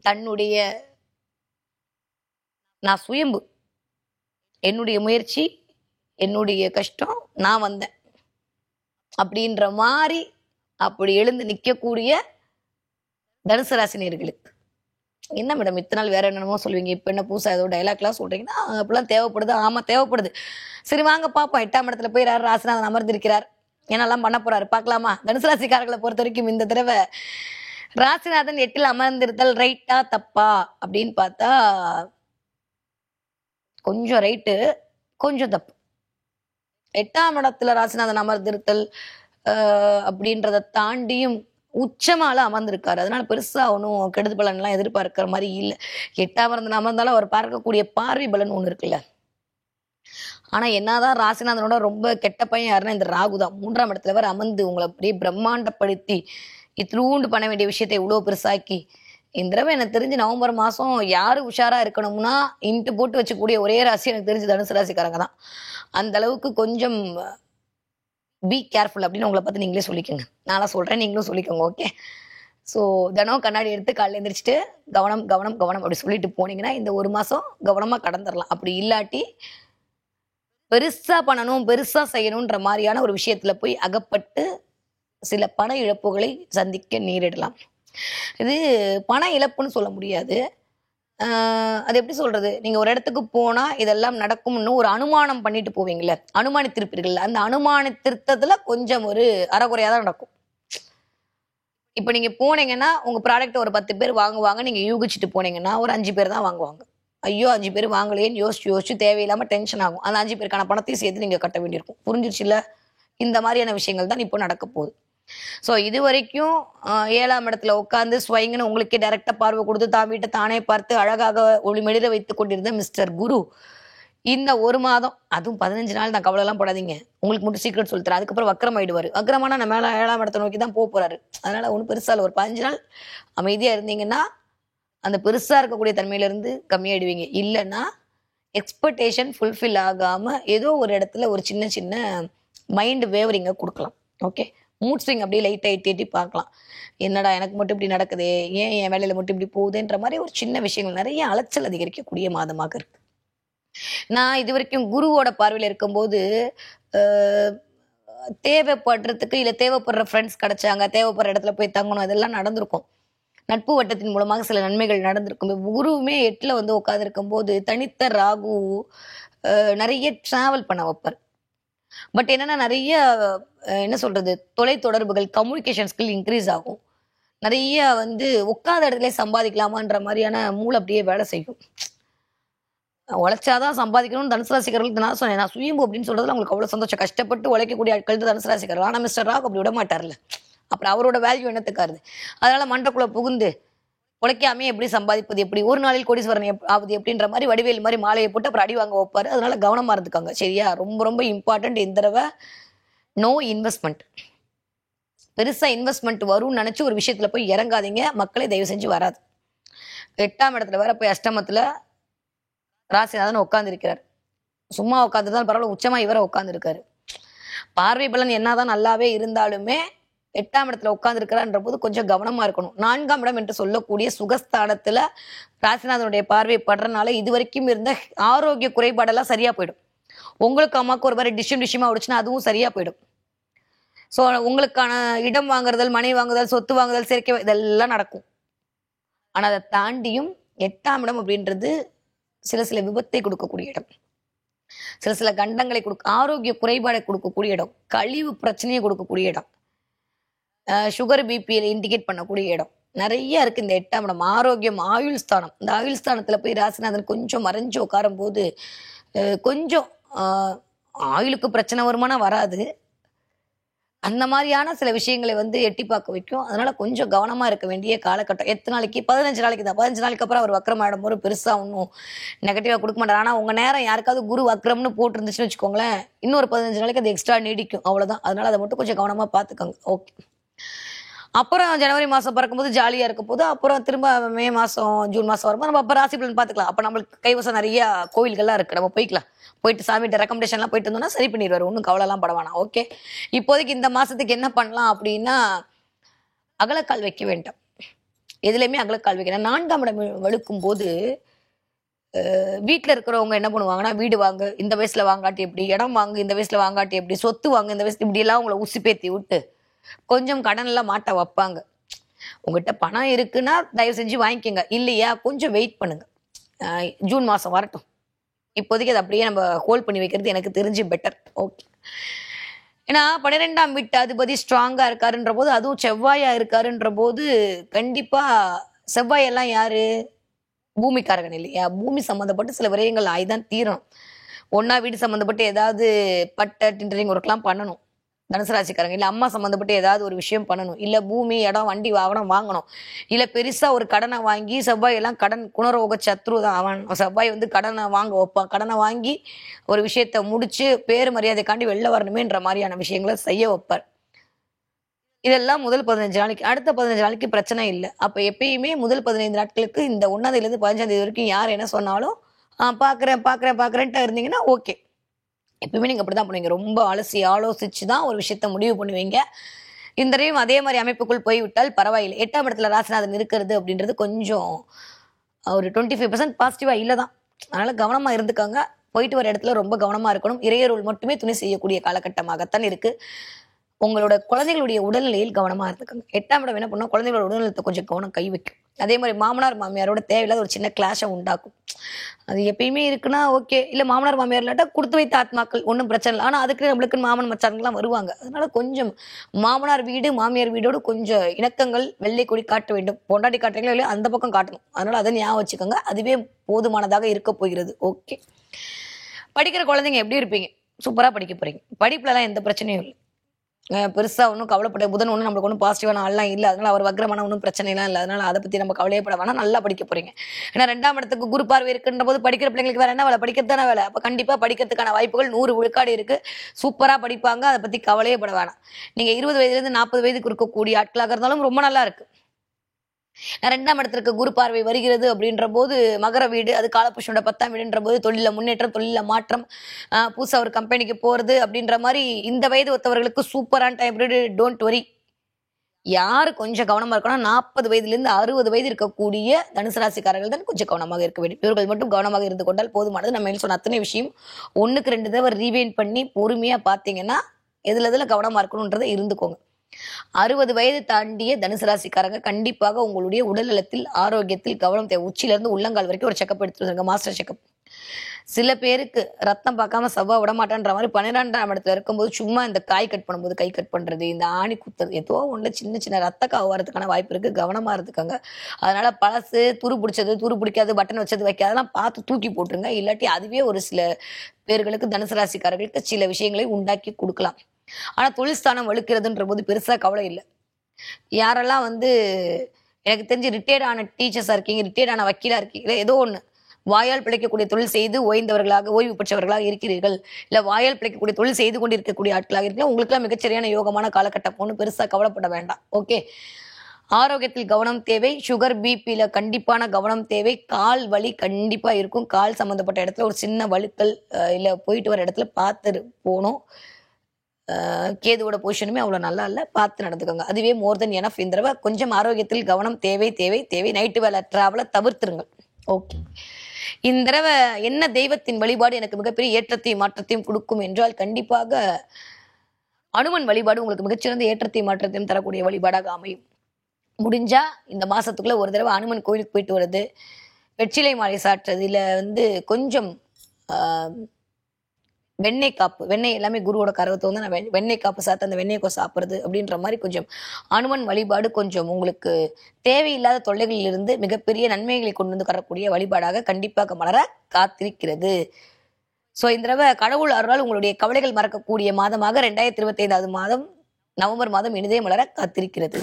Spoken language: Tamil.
தன்னுடைய நான் சுயம்பு, என்னுடைய முயற்சி, என்னுடைய கஷ்டம், நான் வந்தேன் அப்படின்ற மாதிரி அப்படி எழுந்து நிற்கக்கூடிய தனுசு ராசினியர்களுக்கு என்ன மேடம் இத்தனை நாள் வேற என்னமோ சொல்லுவீங்க, இப்போ என்ன புதுசா ஏதோ டைலாக்லாம் சொல்றீங்கன்னா அப்படிலாம் தேவைப்படுது. ஆமா தேவைப்படுது. சரி வாங்க பார்ப்போம். 8ஆம் இடத்துல போய் ராசிநாதன் அமர்ந்திருக்கிறார், என்னெல்லாம் பண்ண போறாரு பார்க்கலாமா? தனுசு ராசிக்காரர்களை பொறுத்த வரைக்கும் இந்த தடவை ராசிநாதன் 8ல் அமர்ந்திருத்தல் ரைட்டா தப்பா அப்படின்னு பார்த்தா கொஞ்சம் ரைட்டு, கொஞ்சம் தப்பு. 8ஆம் இடத்துல ராசிநாதன் அமர்ந்திருத்தல் அப்படின்றத தாண்டியும் உச்சமால அமர்ந்திருக்காரு. அதனால பெருசா ஒன்றும் கெடுது பலன்லாம் எதிர்பார்க்கிற மாதிரி இல்லை. 8ஆம் இடத்துல அமர்ந்தாலும் அவர் பார்க்கக்கூடிய பார்வை பலன் ஒன்று இருக்குல்ல. ஆனா என்னதான் ராசிநாதனோட ரொம்ப கெட்ட பையன் யாருன்னா இந்த ராகு தான். 3ஆம் இடத்துல வர அமர்ந்து உங்களை அப்படியே பிரம்மாண்டப்படுத்தி இத்திலூண்டு பண்ண வேண்டிய விஷயத்தை இவ்வளவு பெருசாக்கி இந்த தடவை எனக்கு தெரிஞ்சு நவம்பர் மாசம் யாரு உஷாரா இருக்கணும்னா இன்ட்டு போட்டு வச்சக்கூடிய ஒரே ராசி எனக்கு தெரிஞ்சு தனுசு ராசிக்காரங்க தான். அந்த அளவுக்கு கொஞ்சம் பி கேர்ஃபுல் அப்படின்னு உங்களை பார்த்து நீங்களே சொல்லிக்கோங்க. நான்லாம் சொல்றேன், நீங்களும் சொல்லிக்கோங்க. ஓகே. ஸோ தினம் கண்ணாடி எடுத்து காலையில் எழுந்திரிச்சிட்டு கவனம் கவனம் கவனம் அப்படி சொல்லிட்டு போனீங்கன்னா இந்த ஒரு மாசம் கவனமா கடந்துடலாம். அப்படி இல்லாட்டி பெருசா பண்ணணும் பெருசா செய்யணுன்ற மாதிரியான ஒரு விஷயத்துல போய் அகப்பட்டு சில பண இழப்புகளை சந்திக்க நேரிடலாம். இது பண இழப்புன்னு சொல்ல முடியாது. அது எப்படி சொல்றது, நீங்க ஒரு இடத்துக்கு போனா இதெல்லாம் நடக்கும்னு ஒரு அனுமானம் பண்ணிட்டு போவீங்கல்ல, அனுமானித்திருப்பீர்கள். அந்த அனுமானித்திருத்தத்துல கொஞ்சம் ஒரு அறகுறையா தான் நடக்கும். இப்ப நீங்க போனீங்கன்னா உங்க ப்ராடக்ட் ஒரு 10 பேர் வாங்குவாங்க, நீங்க யூகிச்சுட்டு போனீங்கன்னா ஒரு 5 பேர் தான் வாங்குவாங்க. ஐயோ 5 பேர் வாங்கலையேன்னு யோசிச்சு தேவையில்லாம டென்ஷன் ஆகும். அந்த 5 பேருக்கான பணத்தையும் சேர்த்து நீங்க கட்ட வேண்டியிருக்கும். புரிஞ்சிருச்சுல்ல? இந்த மாதிரியான விஷயங்கள் தான் இப்போ நடக்க போகுது. ஸோ இது வரைக்கும் 7ஆம் இடத்துல உட்காந்து ஸ்வைங்கன்னு உங்களுக்கே டைரக்டா பார்வை கொடுத்து தான் வீட்டை தானே பார்த்து அழகாக ஒளிமெளிர வைத்துக் கொண்டிருந்த மிஸ்டர் குரு இந்த ஒரு மாதம், அதுவும் 15 நாள் தான், கவலைலாம் படாதீங்க. உங்களுக்கு மட்டும் சீக்கிரம் சொல்லித்தரேன். அதுக்கப்புறம் வக்கரம் ஆயிடுவாரு. வக்கரமான நம்ம மேல 7ஆம் இடத்தை நோக்கி தான் போறாரு. அதனால ஒன்றும் பெருசா இல்லை. ஒரு 15 நாள் அமைதியா இருந்தீங்கன்னா அந்த பெருசா இருக்கக்கூடிய தன்மையில இருந்து கம்மியாயிடுவீங்க. இல்லைன்னா எக்ஸ்பெக்டேஷன் ஃபுல்ஃபில் ஆகாம ஏதோ ஒரு இடத்துல ஒரு சின்ன சின்ன மைண்ட் வேவரிங்க கொடுக்கலாம். ஓகே. மூட் ஸ்விங் அப்படியே லைட் எட்டி பார்க்கலாம். என்னடா எனக்கு மட்டும் இப்படி நடக்குது, ஏன் என் வேலையில மட்டும் இப்படி போகுதுன்ற மாதிரி ஒரு சின்ன விஷயங்கள் நிறைய அலைச்சல் அதிகரிக்கக்கூடிய மாதமாக இருக்கு. நான் இது வரைக்கும் குருவோட பார்வையில இருக்கும்போது தேவைப்படுறதுக்கு இல்லை தேவைப்படுற ஃப்ரெண்ட்ஸ் கிடைச்சாங்க, தேவைப்படுற இடத்துல போய் தங்கணும், இதெல்லாம் நடந்திருக்கும். நட்பு வட்டத்தின் மூலமாக சில நன்மைகள் நடந்திருக்கும். குருவுமே 8ல் வந்து உட்காந்துருக்கும் போது தனித்த ராகு நிறைய டிராவல் பண்ண வைப்பார். பட் என்னன்னா நிறைய என்ன சொல்றது, தொலை தொடர்புகள் கம்யூனிகேஷன் ஸ்கில் இன்க்ரீஸ் ஆகும். நிறைய வந்து உட்காத இடத்துல சம்பாதிக்கலாமான்ற மாதிரியான மூளை அப்படியே வேலை செய்யும். உழைச்சாதான் சம்பாதிக்கணும்னு தனுசு ராசிக்காரர்களுக்கு நான் சொன்னேன். நான் சுயம்பு அப்படின்னு சொல்றதுல உங்களுக்கு அவ்வளவு சந்தோஷம். கஷ்டப்பட்டு உழைக்கக்கூடிய ஆட்கள் தனுசு ராசிக்காரர்கள். ஆனா மிஸ்டர் ராக் அப்படி விட மாட்டார்ல. அப்புறம் அவரோட வேல்யூ என்னத்துக்காருது? அதனால மண்டக்குள்ள புகுந்து உழைக்காமே எப்படி சம்பாதிப்பது, எப்படி ஒரு நாளில் கோடீஸ்வரன் ஆகுது எப்படின்ற மாதிரி வடிவேல் மாதிரி மாலையை போட்டு அப்புறம் அடி வாங்க வைப்பாரு. அதனால கவனமா இருந்துக்காங்க. சரியா? ரொம்ப ரொம்ப இம்பார்ட்டன்ட் இந்த தடவை நோ இன்வெஸ்ட்மெண்ட். பெருசா இன்வெஸ்ட்மெண்ட் வரும்னு நினைச்சு ஒரு விஷயத்துல போய் இறங்காதீங்க. மக்களை தயவு செஞ்சு வராது. 8ஆம் இடத்துல வேற போய் அஷ்டமத்துல ராசிநாதன் உட்கார்ந்து இருக்கிறார். சும்மா உட்காந்துதான் பரவாயில்ல, உச்சமா இவரை உட்கார்ந்து இருக்காரு. பார்வை பலன் என்னதான் நல்லாவே இருந்தாலுமே 8ஆம் இடத்துல உட்கார்ந்து இருக்கிறான்ற போது கொஞ்சம் கவனமா இருக்கணும். 4ஆம் இடம் என்று சொல்லக்கூடிய சுகஸ்தானத்துல ராசிநாதனுடைய பார்வை படுறதுனால இது வரைக்கும் இருந்த ஆரோக்கிய குறைபாடெல்லாம் சரியா போயிடும். உங்களுக்கு அம்மாவுக்கு ஒரு மாதிரி டிஷ்ஷுமா ஓடிச்சுன்னா அதுவும் சரியா போயிடும். ஸோ உங்களுக்கான இடம் வாங்குறதல், மனை வாங்குதல், சொத்து வாங்குதல், சேர்க்கை இதெல்லாம் நடக்கும். ஆனா அதை தாண்டியும் 8ஆம் இடம் அப்படின்றது சில சில விபத்தை கொடுக்கக்கூடிய இடம், சில சில கண்டங்களை ஆரோக்கிய குறைபாடை கொடுக்கக்கூடிய இடம், கழிவு பிரச்சனையை கொடுக்கக்கூடிய இடம், சுகர் பிபியை இண்டிகேட் பண்ணக்கூடிய இடம் நிறைய இருக்கு. இந்த 8ஆம் இடம் ஆரோக்கியம், ஆயுள் ஸ்தானம். இந்த ஆயுள் ஸ்தானத்துல போய் ராசிநாதன் கொஞ்சம் மறைஞ்சு உட்காரும் போது கொஞ்சம் ஆயுளுக்கு பிரச்சனை வருமானம் வராது, அந்த மாதிரியான சில விஷயங்களை வந்து எட்டி பார்க்க வைக்கும். அதனால கொஞ்சம் கவனமா இருக்க வேண்டிய காலகட்டம். எத்தனை நாளைக்கு? 15 நாளைக்கு தான். 15 நாளைக்கு அப்புறம் அவர் வக்ரம் ஆயிடும் போது பெருசா ஒன்றும் நெகட்டிவா கொடுக்க மாட்டார். ஆனா உங்க நேரம் யாருக்காவது குரு வக்ரம்னு போட்டு இருந்துச்சுன்னு வச்சுக்கோங்களேன், இன்னொரு 15 நாளைக்கு அது எக்ஸ்ட்ரா நீடிக்கும். அவ்வளவுதான். அதனால அதை மட்டும் கொஞ்சம் கவனமா பார்த்துக்கோங்க. ஓகே. அப்புறம் ஜனவரி மாசம் பிறக்கும்போது ஜாலியா இருக்க போது, அப்புறம் திரும்ப மே மாசம் ஜூன் மாசம் வரும்போது நம்ம அப்ப ராசி பலன் பார்த்துக்கலாம். அப்ப நம்மளுக்கு கைவசம் நிறைய கோயில்கள்லாம் இருக்கு, நம்ம போய்க்கலாம். போயிட்டு சாமிகிட்ட ரெக்கமெண்டேஷன்லாம் போயிட்டு இருந்தோம்னா சரி பண்ணிடுவாரு. ஒன்றும் கவலைலாம் பட வேணாம். ஓகே. இப்போதைக்கு இந்த மாசத்துக்கு என்ன பண்ணலாம் அப்படின்னா, அகலக்கால் வைக்க வேண்டாம். எதுலையுமே அகலக்கால் வைக்கணும். 4ஆம் இடம் வலுக்கும் போது வீட்டில் இருக்கிறவங்க என்ன பண்ணுவாங்கன்னா, வீடு வாங்கு இந்த வயசுல வாங்காட்டி எப்படி, இடம் வாங்கு இந்த வயசுல வாங்காட்டி எப்படி, சொத்து வாங்கு இந்த வயசுல இப்படி எல்லாம் உங்களை உசுப்பேத்தி விட்டு கொஞ்சம் கடன் எல்லாம் மாட்ட வைப்பாங்க. உங்ககிட்ட பணம் இருக்குன்னா தயவு செஞ்சு வாங்கிக்கோங்க, இல்லையா கொஞ்சம் வெயிட் பண்ணுங்க, ஜூன் மாசம் வரட்டும். இப்போதைக்கு அதை அப்படியே நம்ம ஹோல்ட் பண்ணி வைக்கிறது எனக்கு தெரிஞ்சு பெட்டர். ஓகே. ஏன்னா 12ஆம் வீட்டு அதிபதி ஸ்ட்ராங்கா இருக்காருன்ற போது, அதுவும் செவ்வாயா இருக்காருன்ற போது கண்டிப்பா செவ்வாய் எல்லாம் யாரு, பூமிக்காரகன் இல்லையா? பூமி சம்மந்தப்பட்டு சில விரயங்கள் ஆகிதான் தீரணும். ஒன்னா வீடு சம்மந்தப்பட்டு ஏதாவது பட்டை டிண்டரிங் ஒர்க்லாம் பண்ணணும் தனுசு ராசிக்காரங்க. இல்ல அம்மா சம்மந்தப்பட்டு ஏதாவது ஒரு விஷயம் பண்ணணும், இல்ல பூமி இடம் வண்டி வாகனம் வாங்கணும், இல்ல பெருசா ஒரு கடனை வாங்கி, செவ்வாய் எல்லாம் கடன் குணரோக சத்ரு தான் அவன். செவ்வாய் வந்து கடனை வாங்க வைப்பான். கடனை வாங்கி ஒரு விஷயத்த முடிச்சு பேரு மரியாதைக்காண்டி வெளில வரணுமேன்ற மாதிரியான விஷயங்களை செய்ய வைப்பார். இதெல்லாம் முதல் 15 நாளைக்கு. அடுத்த 15 நாளைக்கு பிரச்சனை இல்லை. அப்ப எப்பயுமே முதல் 15 நாட்களுக்கு இந்த 1ஆம் தேதியிலிருந்து 15ஆம் தேதி வரைக்கும் யார் என்ன சொன்னாலும் பாக்குறேன்ட்டு இருந்தீங்கன்னா ஓகே. எப்பயுமே நீங்க அப்படிதான் பண்ணுவீங்க. ரொம்ப அலசி ஆலோசிச்சு தான் ஒரு விஷயத்த முடிவு பண்ணுவீங்க. இந்த தடவையும் அதே மாதிரி அமைப்புக்குள் போய்விட்டால் பரவாயில்லை. 8ஆம் இடத்துல ராசிநாதன் இருக்கிறது அப்படின்றது கொஞ்சம் ஒரு 25% பாசிட்டிவா இல்லதான். அதனால கவனமா இருந்துக்காங்க. போயிட்டு வர இடத்துல ரொம்ப கவனமா இருக்கணும். இறையருள் மட்டுமே துணை செய்யக்கூடிய காலகட்டமாகத்தான் இருக்கு. உங்களோட குழந்தைகளுடைய உடல்நிலையில் கவனமா இருந்துக்கோங்க. 8ஆம் இடம் என்ன பண்ணும், குழந்தைகளோட உடல்நலத்தை கொஞ்சம் கவனம் கை வைக்கும். அதே மாதிரி மாமனார் மாமியாரோட தேவையில்லாத ஒரு சின்ன கிளாஷை உண்டாக்கும். அது எப்பயுமே இருக்குன்னா ஓகே. இல்ல மாமனார் மாமியார் இல்லாட்டா கொடுத்து வைத்த ஆத்மாக்கள் ஒன்றும் பிரச்சனை இல்லை. ஆனா அதுக்கு நம்மளுக்கு மாமன் மச்சான்கள்லாம் வருவாங்க. அதனால கொஞ்சம் மாமனார் வீடு மாமியார் வீடோடு கொஞ்சம் இணக்கங்கள் வெள்ளை கொடி காட்ட வேண்டும். பொண்டாட்டி காட்டுறீங்களோ இல்லையா அந்த பக்கம் காட்டணும். அதனால அதை ஞாபகம் வச்சுக்கோங்க. அதுவே போதுமானதாக இருக்க போகிறது. ஓகே. படிக்கிற குழந்தைங்க எப்படி இருப்பீங்க? சூப்பரா படிக்க போறீங்க. படிப்புல எல்லாம் எந்த பிரச்சனையும் இல்லை. பெருசா ஒன்றும் கவலைப்பட புதன் ஒன்றும் நம்மளுக்கு ஒன்றும் பாசிட்டிவான ஆள்லாம் இல்லை. அதனால அவர் வக்ரமான ஒன்றும் பிரச்சனைலாம் இல்லை. அதனால அதை பத்தி நம்ம கவலையப்பட வேணாம். நல்லா படிக்க போறீங்க. ஏன்னா 2ஆம் இடத்துக்கு குரு பார்வை இருக்குன்ற போது படிக்கிற பிள்ளைங்களுக்கு வேற என்ன வேலை, படிக்கிறது தானே வேலை. அப்ப கண்டிப்பா படிக்கிறதுக்கான வாய்ப்புகள் 100 விழுக்காடு இருக்கு. சூப்பரா படிப்பாங்க. அதை பத்தி கவலையே பட வேணாம். நீங்க 20 வயதுலேருந்து 40 வயதுக்கு இருக்கக்கூடிய ஆட்களாக இருந்தாலும் ரொம்ப நல்லா இருக்கு. 2ஆம் இடத்திற்கு குரு பார்வை வருகிறது அப்படின்ற போது மகர வீடு, அது காலபுருஷனோட 10ஆம் வீடுன்ற போது தொழில முன்னேற்றம், தொழில மாற்றம், புதுசா ஒரு கம்பெனிக்கு போறது அப்படின்ற மாதிரி இந்த வயது ஒத்தவர்களுக்கு சூப்பரான டைம் பீரியட். Don't worry. யாரு கொஞ்சம் கவனமா இருக்கணும், 40 வயதிலிருந்து 60 வயது இருக்கக்கூடிய தனுசு ராசிக்காரர்கள் தான் கொஞ்சம் கவனமாக இருக்க வேண்டும். இவர்கள் மட்டும் கவனமாக இருந்து கொண்டால் போதுமானது. நம்ம சொன்ன அத்தனை விஷயம் 1க்கு 2 தடவை ரீவைண்ட் பண்ணி பொறுமையா பாத்தீங்கன்னா எதுல கவனமா இருக்கணும்ன்றதை இருந்துக்கோங்க. 60 வயது தாண்டிய தனுசு ராசிக்காரங்க கண்டிப்பாக உங்களுடைய உடல்நலத்தில் ஆரோக்கியத்தில் கவனம் தேவை. உச்சில இருந்து உள்ளங்கால் வரைக்கும் ஒரு செக்கப் எடுத்துருங்க, மாஸ்டர் செக்கப். சில பேருக்கு ரத்தம் பார்க்காம செவ்வாய் விடமாட்டான்ற மாதிரி 12ஆம் இடத்துல இருக்கும்போது சும்மா இந்த காய் கட் பண்ணும்போது கை கட் பண்றது, இந்த ஆணி குத்துறது, ஏதோ ஒண்ணு சின்ன சின்ன ரத்த காவு வரதுக்கான வாய்ப்பு இருக்கு. கவனமா இருந்துக்கோங்க. அதனால பழசு துரு பிடிச்சது துரு பிடிக்காது பட்டன் வச்சது வைக்காதெல்லாம் பார்த்து தூக்கி போட்டுருங்க. இல்லாட்டி அதுவே ஒரு சில பேர்களுக்கு தனுசு ராசிக்காரர்களுக்கு சில விஷயங்களை உண்டாக்கி கொடுக்கலாம். ஆனா தொழில் ஸ்தானம் வலுக்கிறதுன்ற போது பெருசா கவலை இல்லை. யாரெல்லாம் வந்து எனக்கு தெரிஞ்சு ரிட்டையர்ட் ஆன டீச்சர்ஸா இருக்கீங்க, ரிட்டையர்ட் ஆன வக்கீலா இருக்கீங்க, ஏதோ ஒண்ணு வாயால் பிழைக்கக்கூடிய தொழில் செய்து ஓய்ந்தவர்களாக ஓய்வு பெற்றவர்களாக இருக்கிறீர்கள், இல்ல வாயால் பிழைக்கக்கூடிய தொழில் செய்து கொண்டு இருக்கக்கூடிய ஆட்களாக இருக்கீங்க, உங்களுக்குலாம் மிகச்சரியான யோகமான காலகட்டம். ஒன்றும் பெருசா கவலைப்பட வேண்டாம். ஓகே. ஆரோக்கியத்தில் கவனம் தேவை. சுகர் பிபில கண்டிப்பான கவனம் தேவை. கால் வலி கண்டிப்பா இருக்கும். கால் சம்பந்தப்பட்ட இடத்துல ஒரு சின்ன வழுக்கல் இல்ல போயிட்டு வர இடத்துல பார்த்து போகணும். கேதுவோட பொசிஷனுமே அவ்வளவு நல்லா இல்லை, பார்த்து நடந்துக்கோங்க. அதுவே மோர் தென் எனஃப். இந்த தடவை கொஞ்சம் ஆரோக்கியத்தில் கவனம் தேவை தேவை தேவை. நைட்டு வேலை டிராவலை தவிர்த்துருங்க. ஓகே. இந்த தடவை என்ன தெய்வத்தின் வழிபாடு எனக்கு மிகப்பெரிய ஏற்றத்தையும் மாற்றத்தையும் கொடுக்கும் என்றால் கண்டிப்பாக அனுமன் வழிபாடு உங்களுக்கு மிகச்சிறந்த ஏற்றத்தையும் மாற்றத்தையும் தரக்கூடிய வழிபாடாக அமையும். முடிஞ்சா இந்த மாசத்துக்குள்ள ஒரு தடவை அனுமன் கோயிலுக்கு போயிட்டு வருது, வெற்றிலை மாலை சாற்றுறது, இல்ல வந்து கொஞ்சம் வெண்ணெய் காப்பு, வெண்ணெய் எல்லாமே குருவோட கரவத்தை வந்து நான் வெண்ணெய் காப்பு சாப்பிட்டு அந்த வெண்ணெய் சாப்பிட்றது அப்படின்ற மாதிரி கொஞ்சம் அனுமன் வழிபாடு கொஞ்சம் உங்களுக்கு தேவையில்லாத தொல்லைகளில் இருந்து மிகப்பெரிய நன்மைகளை கொண்டு வந்து வரக்கூடிய வழிபாடாக கண்டிப்பாக மலர காத்திருக்கிறது. ஸோ இந்த தடவை கடவுள் அருளால் உங்களுடைய கவலைகள் மறக்கக்கூடிய மாதமாக 2025 மாதம் நவம்பர் மாதம் இனிதே மலர காத்திருக்கிறது.